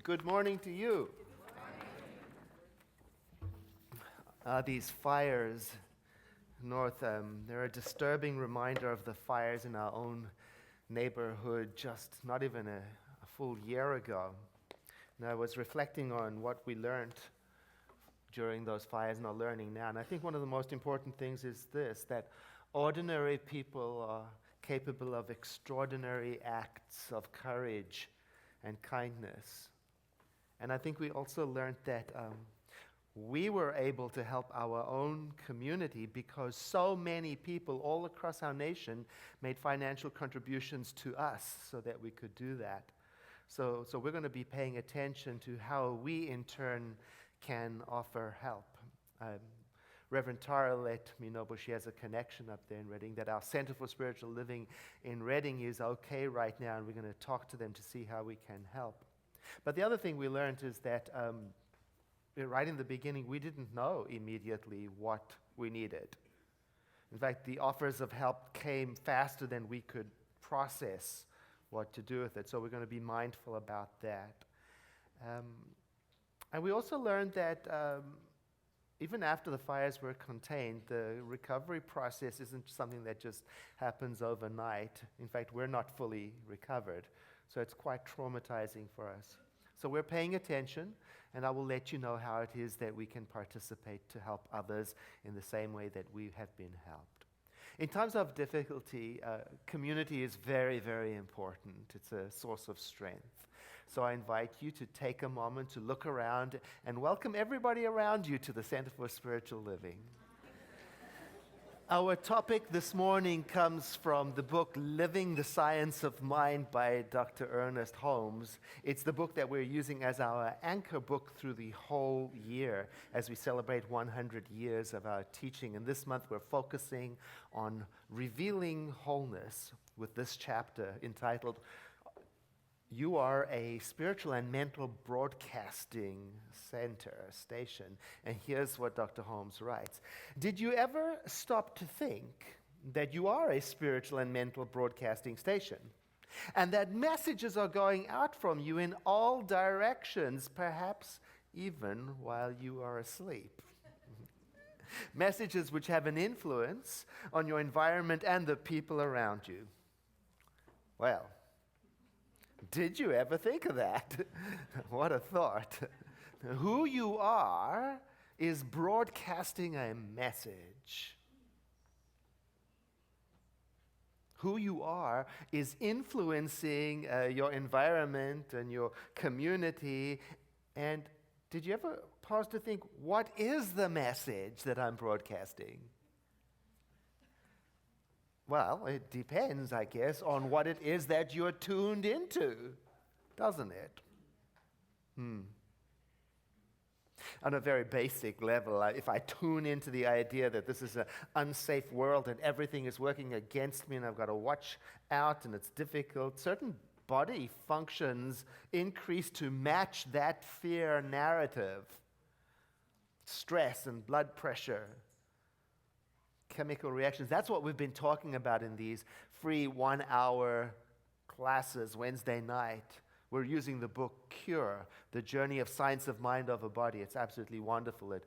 Good morning to you. These fires north, they're a disturbing reminder of the fires in our own neighborhood just not even a full year ago. And I was reflecting on what we learned during those fires and are learning now. And I think one of the most important things is this, that ordinary people are capable of extraordinary acts of courage and kindness. And I think we also learned that we were able to help our own community because so many people all across our nation made financial contributions to us so that we could do that. So we're going to be paying attention to how we in turn can offer help. Reverend Tara let me know, but she has a connection up there in Reading, that our Center for Spiritual Living in Reading is okay right now, and we're going to talk to them to see how we can help. But the other thing we learned is that right in the beginning, we didn't know immediately what we needed. In fact, the offers of help came faster than we could process what to do with it, so we're going to be mindful about that. And we also learned that even after the fires were contained, the recovery process isn't something that just happens overnight. In fact, we're not fully recovered, so it's quite traumatizing for us. So we're paying attention, and I will let you know how it is that we can participate to help others in the same way that we have been helped. In times of difficulty, community is very, very important. It's a source of strength. So I invite you to take a moment to look around and welcome everybody around you to the Center for Spiritual Living. Our topic this morning comes from the book Living the Science of Mind by Dr. Ernest Holmes. It's the book that we're using as our anchor book through the whole year as we celebrate 100 years of our teaching. And this month we're focusing on revealing wholeness with this chapter entitled, You Are a Spiritual and Mental Broadcasting Station. And here's what Dr. Holmes writes. Did you ever stop to think that you are a spiritual and mental broadcasting station? And that messages are going out from you in all directions, perhaps even while you are asleep. Messages which have an influence on your environment and the people around you. Well, did you ever think of that? What a thought. Who you are is broadcasting a message. Who you are is influencing your environment and your community. And did you ever pause to think, what is the message that I'm broadcasting? Well, it depends, I guess, on what it is that you're tuned into, doesn't it? On a very basic level, if I tune into the idea that this is an unsafe world and everything is working against me and I've got to watch out and it's difficult, certain body functions increase to match that fear narrative. Stress and blood pressure, chemical reactions. That's what we've been talking about in these free 1-hour classes Wednesday night. We're using the book Cure, The Journey of Science of Mind over Body. It's absolutely wonderful. It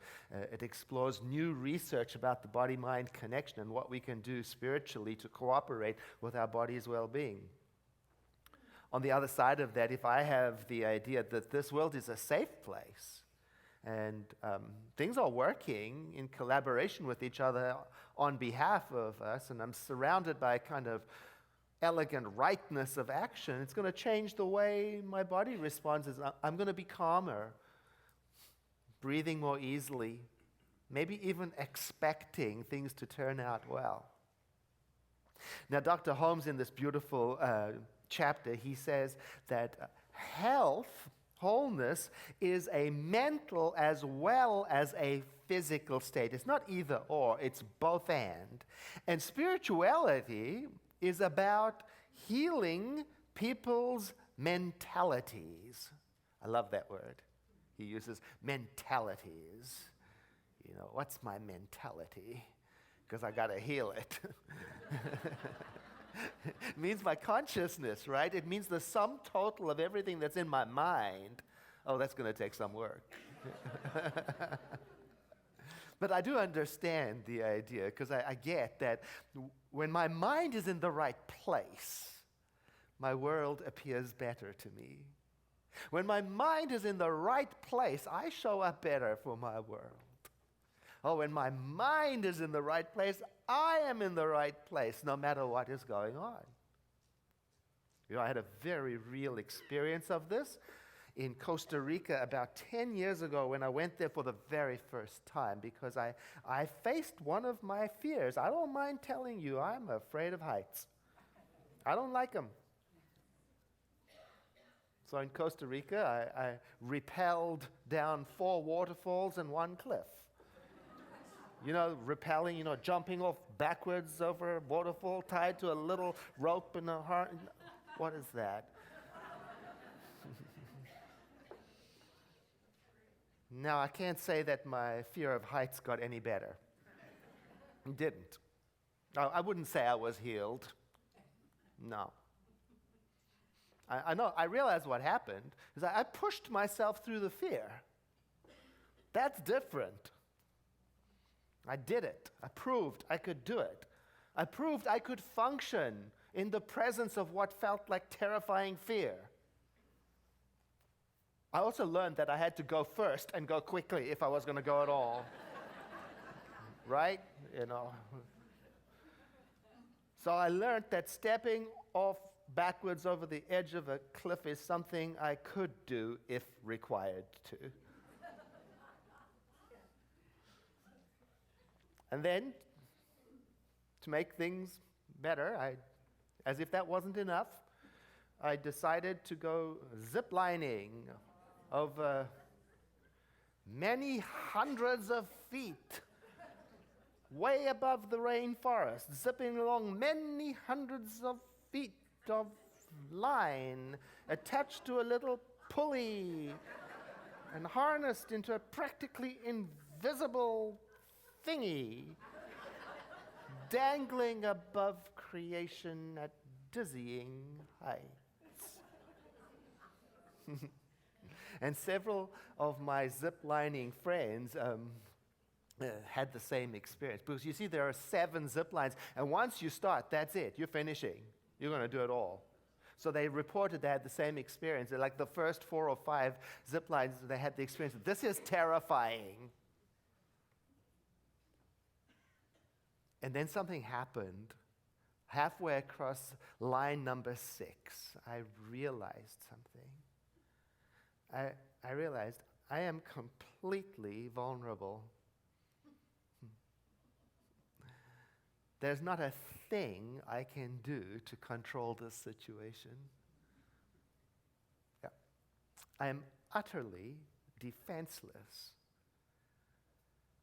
explores new research about the body-mind connection and what we can do spiritually to cooperate with our body's well-being. On the other side of that, if I have the idea that this world is a safe place and things are working in collaboration with each other on behalf of us, and I'm surrounded by a kind of elegant rightness of action, it's going to change the way my body responds. I'm going to be calmer, breathing more easily, maybe even expecting things to turn out well. Now, Dr. Holmes, in this beautiful chapter, he says that wholeness is a mental as well as a physical state. It's not either or, it's both and. And spirituality is about healing people's mentalities. I love that word. He uses mentalities. You know, what's my mentality? Because I got to heal it. It means my consciousness, right? It means the sum total of everything that's in my mind. Oh, that's going to take some work. But I do understand the idea, because I get that when my mind is in the right place, my world appears better to me. When my mind is in the right place, I show up better for my world. Oh, when my mind is in the right place, I am in the right place, no matter what is going on. I had a very real experience of this in Costa Rica about 10 years ago when I went there for the very first time, because I faced one of my fears. I don't mind telling you, I'm afraid of heights. I don't like them. So in Costa Rica, I rappelled down 4 waterfalls and 1 cliff. Rappelling, jumping off backwards over a waterfall tied to a little rope and a heart. What is that? Now, I can't say that my fear of heights got any better. It didn't. I wouldn't say I was healed. No. I know, I realized what happened is I pushed myself through the fear. That's different. I did it. I proved I could do it. I proved I could function in the presence of what felt like terrifying fear. I also learned that I had to go first and go quickly if I was going to go at all. Right? So I learned that stepping off backwards over the edge of a cliff is something I could do if required to. And then, to make things better, as if that wasn't enough, I decided to go ziplining over many hundreds of feet, way above the rainforest, zipping along many hundreds of feet of line attached to a little pulley and harnessed into a practically invisible thingy dangling above creation at dizzying heights. And several of my ziplining friends had the same experience. Because you see, there are 7 zip lines, and once you start, that's it. You're finishing. You're going to do it all. So they reported they had the same experience. Like the first 4 or 5 zip lines, they had the experience. This is terrifying. And then something happened. Halfway across line number 6, I realized something. I realized I am completely vulnerable. There's not a thing I can do to control this situation. Yeah. I am utterly defenseless.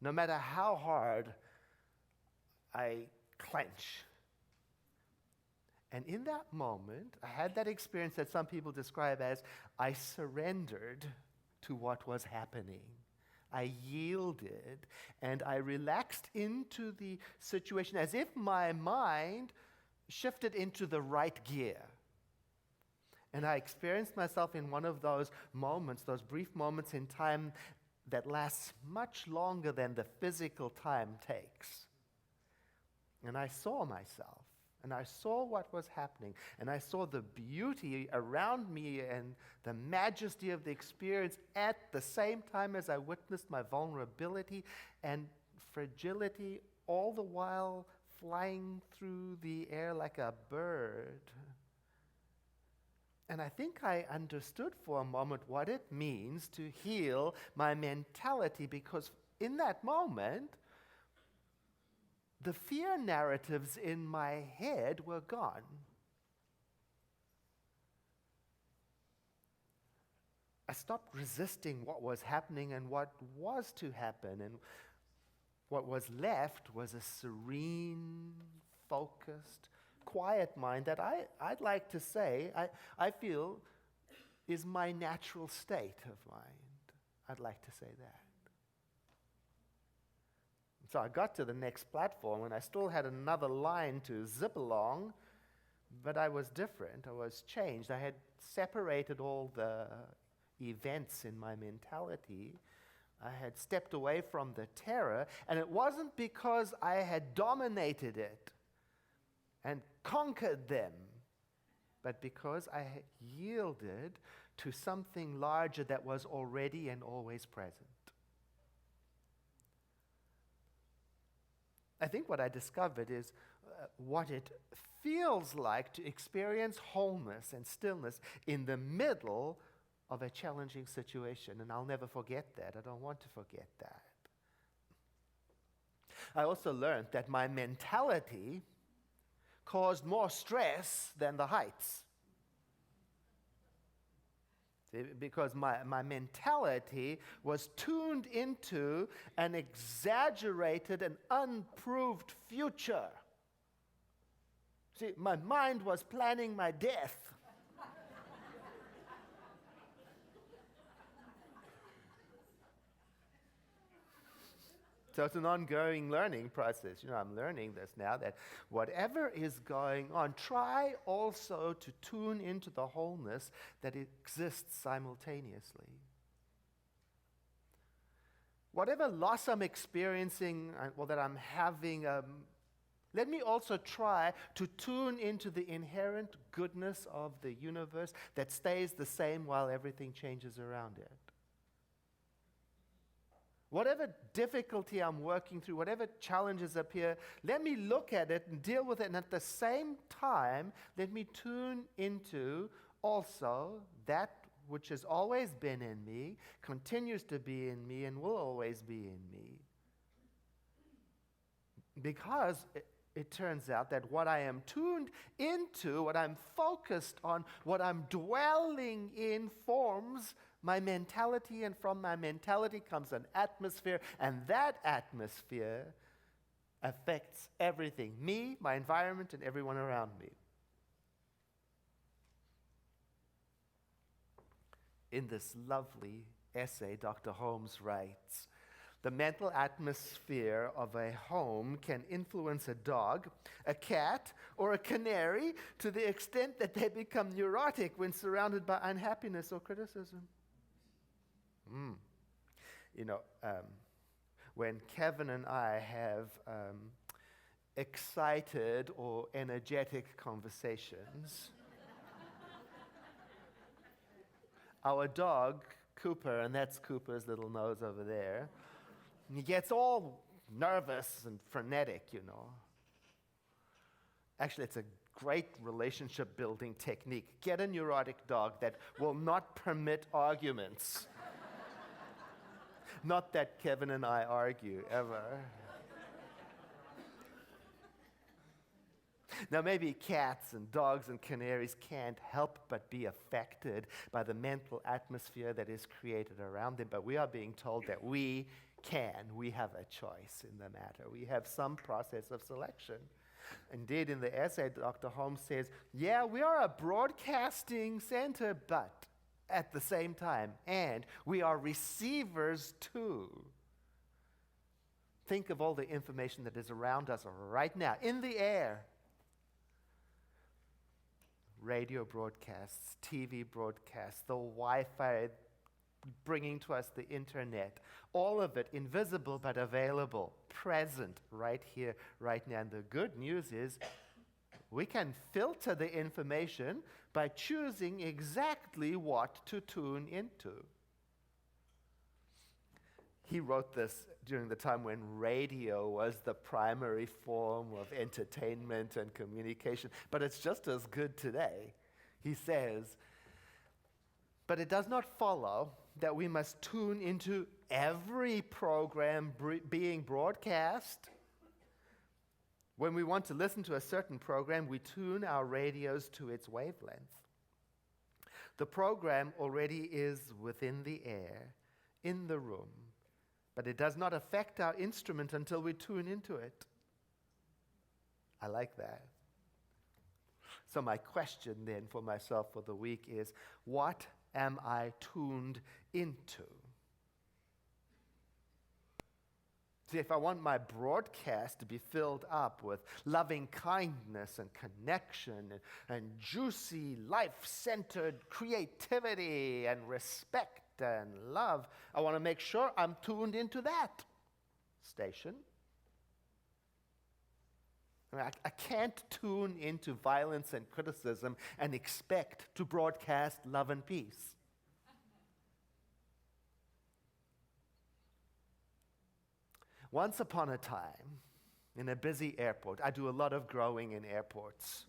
No matter how hard I clench. And in that moment, I had that experience that some people describe as I surrendered to what was happening. I yielded and I relaxed into the situation as if my mind shifted into the right gear. And I experienced myself in one of those moments, those brief moments in time that lasts much longer than the physical time takes. And I saw myself, and I saw what was happening, and I saw the beauty around me and the majesty of the experience at the same time as I witnessed my vulnerability and fragility, all the while flying through the air like a bird. And I think I understood for a moment what it means to heal my mentality, because in that moment, the fear narratives in my head were gone. I stopped resisting what was happening and what was to happen, and what was left was a serene, focused, quiet mind that I'd like to say, I feel is my natural state of mind. I'd like to say that. So I got to the next platform and I still had another line to zip along, but I was different. I was changed. I had separated all the events in my mentality. I had stepped away from the terror, and it wasn't because I had dominated it and conquered them, but because I had yielded to something larger that was already and always present. I think what I discovered is what it feels like to experience wholeness and stillness in the middle of a challenging situation, and I'll never forget that. I don't want to forget that. I also learned that my mentality caused more stress than the heights. Because my mentality was tuned into an exaggerated and unproved future. See, my mind was planning my death. So it's an ongoing learning process. I'm learning this now, that whatever is going on, try also to tune into the wholeness that exists simultaneously. Whatever loss I'm experiencing or that I'm having, let me also try to tune into the inherent goodness of the universe that stays the same while everything changes around it. Whatever difficulty I'm working through, whatever challenges appear, let me look at it and deal with it. And at the same time, let me tune into also that which has always been in me, continues to be in me, and will always be in me. Because it turns out that what I am tuned into, what I'm focused on, what I'm dwelling in forms my mentality, and from my mentality comes an atmosphere, and that atmosphere affects everything, me, my environment, and everyone around me. In this lovely essay, Dr. Holmes writes, "The mental atmosphere of a home can influence a dog, a cat, or a canary to the extent that they become neurotic when surrounded by unhappiness or criticism." When Kevin and I have excited or energetic conversations, our dog, Cooper, and that's Cooper's little nose over there, he gets all nervous and frenetic, Actually, it's a great relationship building technique. Get a neurotic dog that will not permit arguments. Not that Kevin and I argue, ever. Now, maybe cats and dogs and canaries can't help but be affected by the mental atmosphere that is created around them, but we are being told that we have a choice in the matter. We have some process of selection. Indeed, in the essay, Dr. Holmes says, we are a broadcasting center, but at the same time, and we are receivers too. Think of all the information that is around us right now, in the air. Radio broadcasts, TV broadcasts, the Wi-Fi bringing to us the internet, all of it invisible but available, present right here, right now. And the good news is we can filter the information by choosing exactly what to tune into. He wrote this during the time when radio was the primary form of entertainment and communication, but it's just as good today. He says, "But it does not follow that we must tune into every program being broadcast. When we want to listen to a certain program, we tune our radios to its wavelength. The program already is within the air, in the room, but it does not affect our instrument until we tune into it." I like that. So my question then for myself for the week is, what am I tuned into? See, if I want my broadcast to be filled up with loving kindness and connection and juicy, life-centered creativity and respect and love, I want to make sure I'm tuned into that station. I can't tune into violence and criticism and expect to broadcast love and peace. Once upon a time, in a busy airport, I do a lot of growing in airports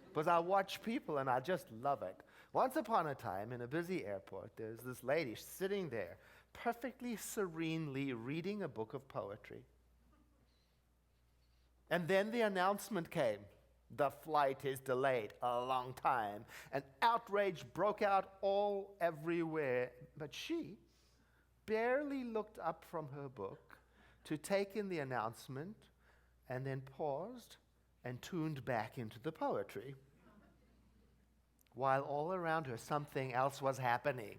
because I watch people and I just love it. Once upon a time, in a busy airport, there's this lady sitting there, perfectly serenely reading a book of poetry. And then the announcement came. The flight is delayed a long time. And outrage broke out everywhere. But she barely looked up from her book to take in the announcement, and then paused and tuned back into the poetry. While all around her something else was happening.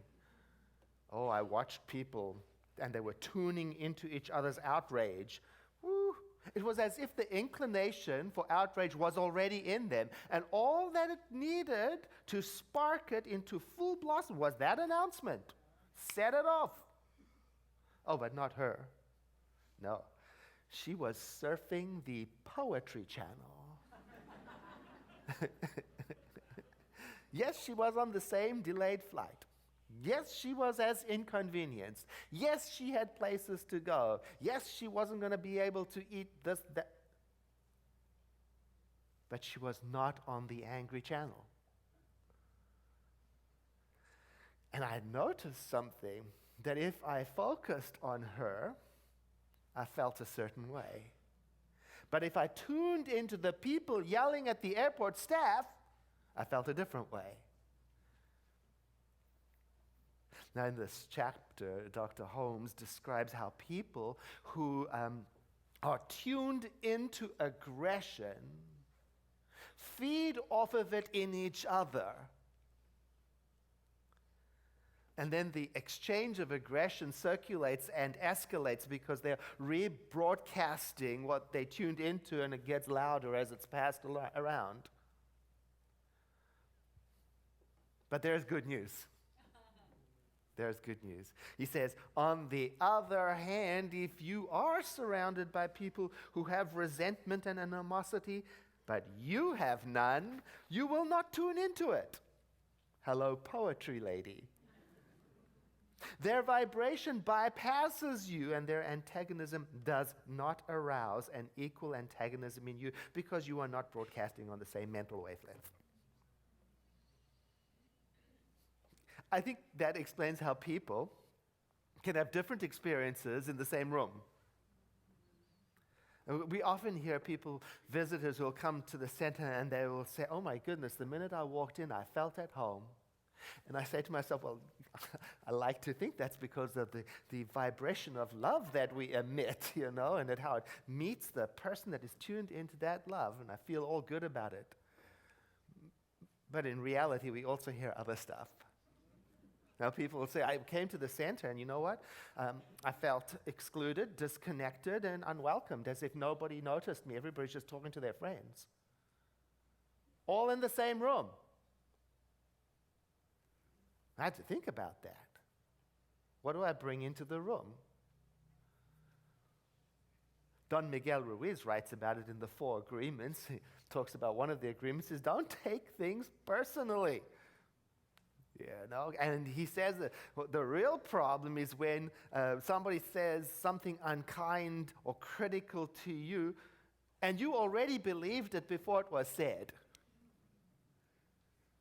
Oh, I watched people, and they were tuning into each other's outrage. Woo. It was as if the inclination for outrage was already in them, and all that it needed to spark it into full blossom was that announcement. Set it off. Oh, but not her. No, she was surfing the Poetry Channel. Yes, she was on the same delayed flight. Yes, she was as inconvenienced. Yes, she had places to go. Yes, she wasn't going to be able to eat this, that. But she was not on the angry channel. And I noticed something, that if I focused on her, I felt a certain way. But if I tuned into the people yelling at the airport staff, I felt a different way. Now, in this chapter, Dr. Holmes describes how people who are tuned into aggression feed off of it in each other. And then the exchange of aggression circulates and escalates because they're rebroadcasting what they tuned into, and it gets louder as it's passed around. But there's good news. There's good news. He says, on the other hand, if you are surrounded by people who have resentment and animosity, but you have none, you will not tune into it. Hello, poetry lady. Their vibration bypasses you, and their antagonism does not arouse an equal antagonism in you because you are not broadcasting on the same mental wavelength. I think that explains how people can have different experiences in the same room. We often hear people, visitors who will come to the center, and they will say, oh my goodness, the minute I walked in, I felt at home. And I say to myself, well, I like to think that's because of the vibration of love that we emit, and that how it meets the person that is tuned into that love, and I feel all good about it. But in reality, we also hear other stuff. Now, people will say, I came to the center, and you know what? I felt excluded, disconnected, and unwelcomed, as if nobody noticed me. Everybody's just talking to their friends. All in the same room. I had to think about that. What do I bring into the room? Don Miguel Ruiz writes about it in the 4 Agreements. He talks about one of the agreements is don't take things personally. And he says that the real problem is when somebody says something unkind or critical to you, and you already believed it before it was said.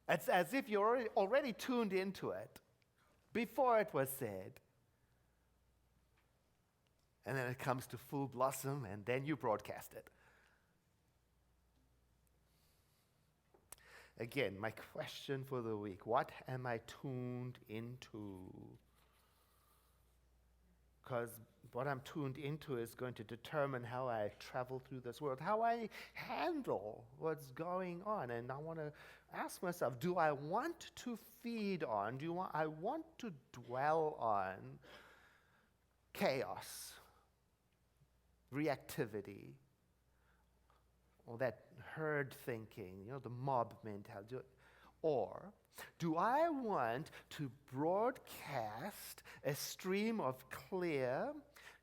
It's as if you're already tuned into it before it was said. And then it comes to full blossom, and then you broadcast it. Again, my question for the week, what am I tuned into? Because what I'm tuned into is going to determine how I travel through this world, how I handle what's going on. And I want to ask myself, do I want to feed on, I want to dwell on chaos, reactivity, or that herd thinking, the mob mentality? Or do I want to broadcast a stream of clear,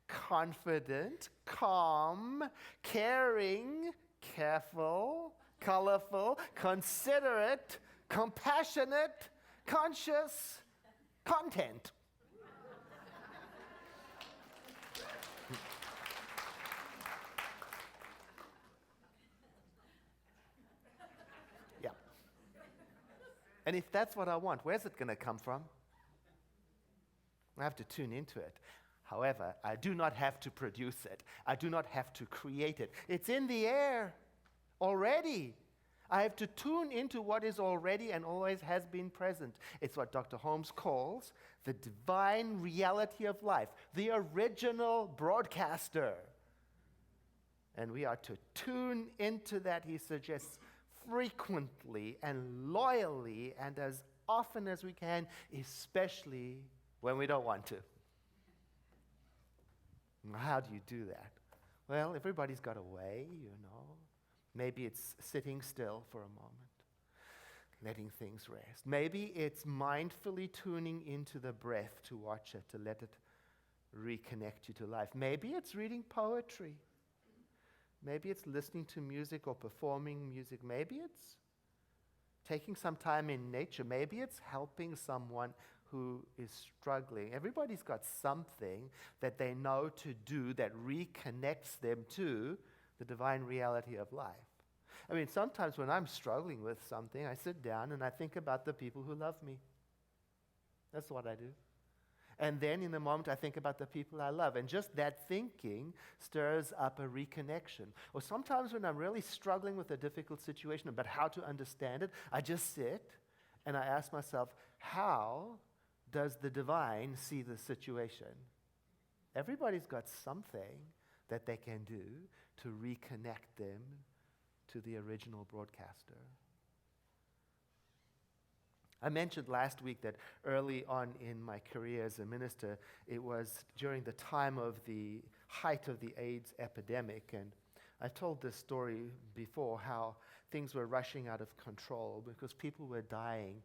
confident, calm, caring, careful, colorful, considerate, compassionate, conscious content? Yeah. And if that's what I want, where's it going to come from? I have to tune into it. However, I do not have to produce it. I do not have to create it. It's in the air already. I have to tune into what is already and always has been present. It's what Dr. Holmes calls the divine reality of life, the original broadcaster. And we are to tune into that, he suggests, frequently and loyally and as often as we can, especially when we don't want to. How do you do that? Well, everybody's got a way, Maybe it's sitting still for a moment, letting things rest. Maybe it's mindfully tuning into the breath to watch it, to let it reconnect you to life. Maybe it's reading poetry. Maybe it's listening to music or performing music. Maybe it's taking some time in nature. Maybe it's helping someone who is struggling. Everybody's got something that they know to do that reconnects them to the divine reality of life. I mean, sometimes when I'm struggling with something, I sit down and I think about the people who love me. That's what I do. And then in a moment, I think about the people I love. And just that thinking stirs up a reconnection. Or sometimes when I'm really struggling with a difficult situation about how to understand it, I just sit and I ask myself, how does the divine see the situation? Everybody's got something that they can do to reconnect them to the original broadcaster. I mentioned last week that early on in my career as a minister, it was during the time of the height of the AIDS epidemic, and I told this story before, how things were rushing out of control because people were dying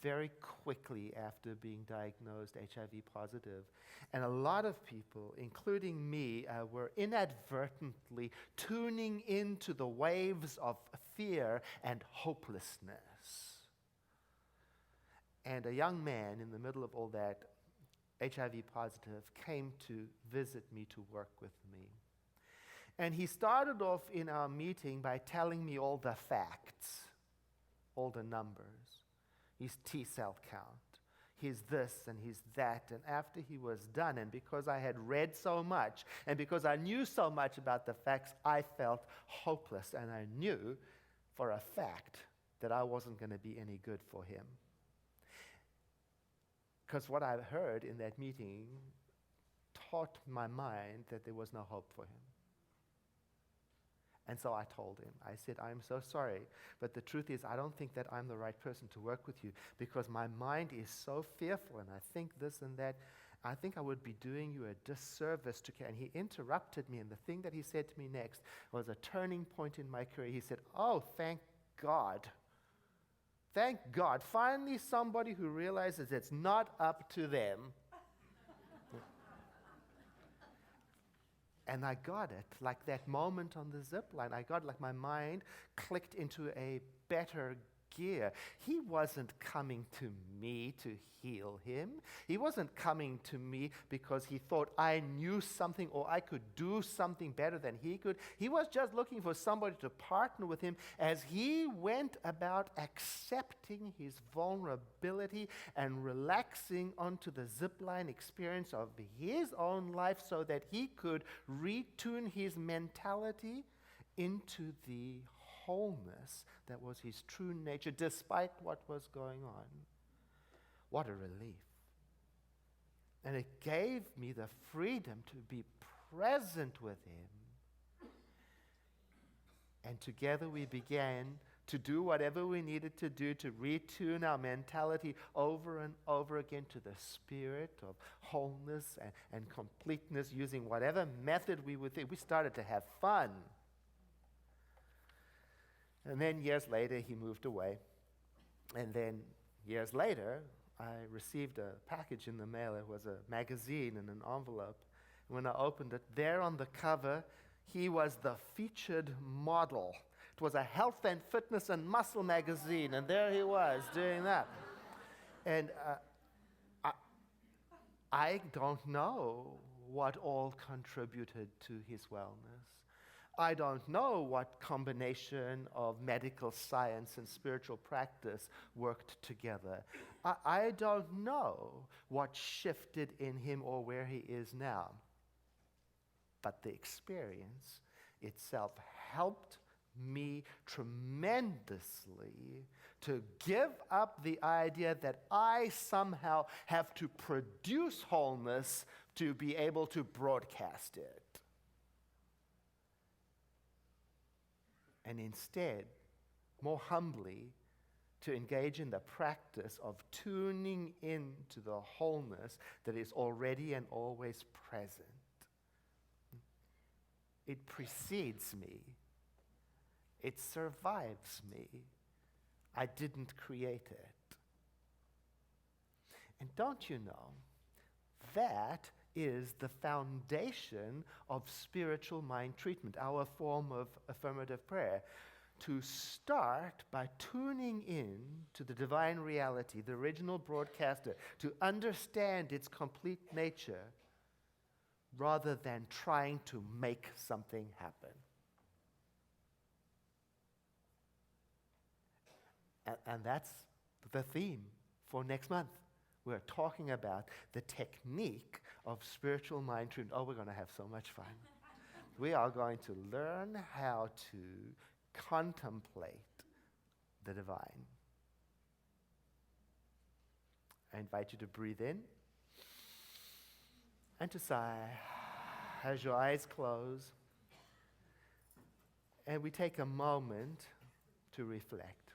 very quickly after being diagnosed HIV positive. And a lot of people, including me, were inadvertently tuning into the waves of fear and hopelessness. And a young man in the middle of all that, HIV positive, came to visit me, to work with me. And he started off in our meeting by telling me all the facts, all the numbers, his T-cell count, his this and his that. And after he was done, and because I had read so much, and because I knew so much about the facts, I felt hopeless. And I knew for a fact that I wasn't going to be any good for him. Because what I heard in that meeting taught my mind that there was no hope for him. And so I told him, I said, I'm so sorry, but the truth is I don't think that I'm the right person to work with you because my mind is so fearful and I think this and that. I think I would be doing you a disservice to care. And he interrupted me, and the thing that he said to me next was a turning point in my career. He said, oh, thank God. Thank God, finally somebody who realizes it's not up to them. And I got it, like that moment on the zip line. I got like my mind clicked into a better gear. He wasn't coming to me to heal him. He wasn't coming to me because he thought I knew something or I could do something better than he could. He was just looking for somebody to partner with him as he went about accepting his vulnerability and relaxing onto the zipline experience of his own life so that he could retune his mentality into the wholeness that was his true nature, despite what was going on. What a relief. And it gave me the freedom to be present with him. And together we began to do whatever we needed to do to retune our mentality over and over again to the spirit of wholeness and completeness using whatever method we would think. We started to have fun. And then years later, he moved away. And then years later, I received a package in the mail. It was a magazine in an envelope. When I opened it, there on the cover, he was the featured model. It was a health and fitness and muscle magazine, and there he was doing that. And I don't know what all contributed to his wellness. I don't know what combination of medical science and spiritual practice worked together. I don't know what shifted in him or where he is now. But the experience itself helped me tremendously to give up the idea that I somehow have to produce wholeness to be able to broadcast it. And instead, more humbly, to engage in the practice of tuning into the wholeness that is already and always present. It precedes me. It survives me. I didn't create it. And don't you know, that is the foundation of spiritual mind treatment, our form of affirmative prayer. To start by tuning in to the divine reality, the original broadcaster, to understand its complete nature, rather than trying to make something happen. And that's the theme for next month. We're talking about the technique of spiritual mind treatment. Oh, we're going to have so much fun. We are going to learn how to contemplate the divine. I invite you to breathe in and to sigh as your eyes close. And we take a moment to reflect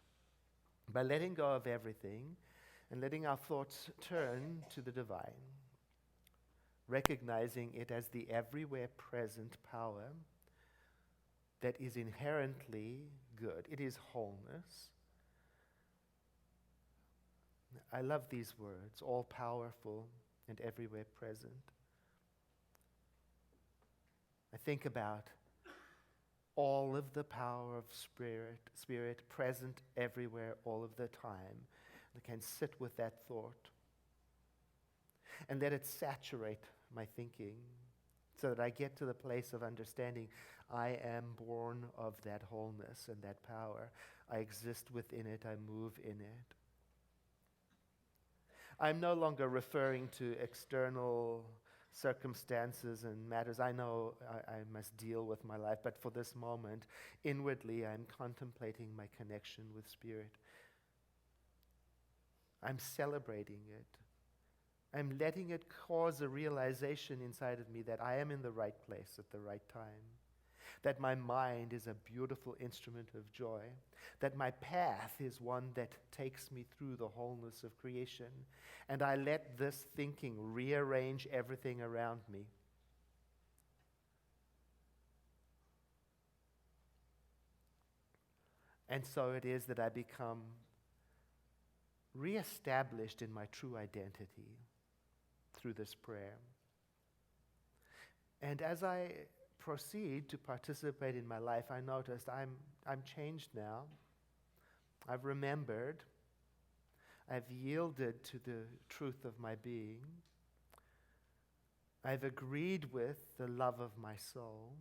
by letting go of everything and letting our thoughts turn to the divine, recognizing it as the everywhere present power that is inherently good. It is wholeness. I love these words, all powerful and everywhere present. I think about all of the power of spirit present everywhere all of the time. I can sit with that thought and let it saturate my thinking so that I get to the place of understanding I am born of that wholeness and that power. I exist within it. I move in it. I'm no longer referring to external circumstances and matters. I know I must deal with my life, but for this moment, inwardly, I'm contemplating my connection with Spirit. I'm celebrating it. I'm letting it cause a realization inside of me that I am in the right place at the right time, that my mind is a beautiful instrument of joy, that my path is one that takes me through the wholeness of creation, and I let this thinking rearrange everything around me. And so it is that I become reestablished in my true identity through this prayer. And as I proceed to participate in my life, I noticed I'm changed now. I've remembered. I've yielded to the truth of my being. I've agreed with the love of my soul.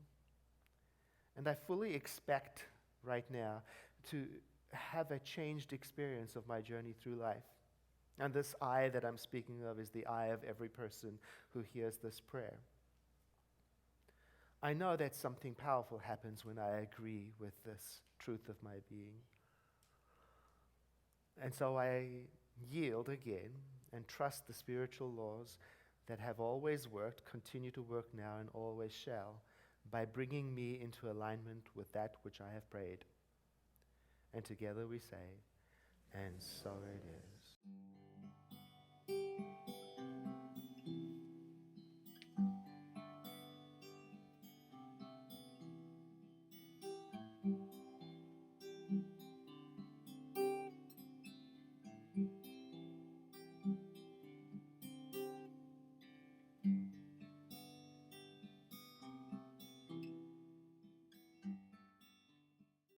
And I fully expect right now to have a changed experience of my journey through life. And this I that I'm speaking of is the I of every person who hears this prayer. I know that something powerful happens when I agree with this truth of my being. And so I yield again and trust the spiritual laws that have always worked, continue to work now, and always shall, by bringing me into alignment with that which I have prayed. And together we say, and so it is.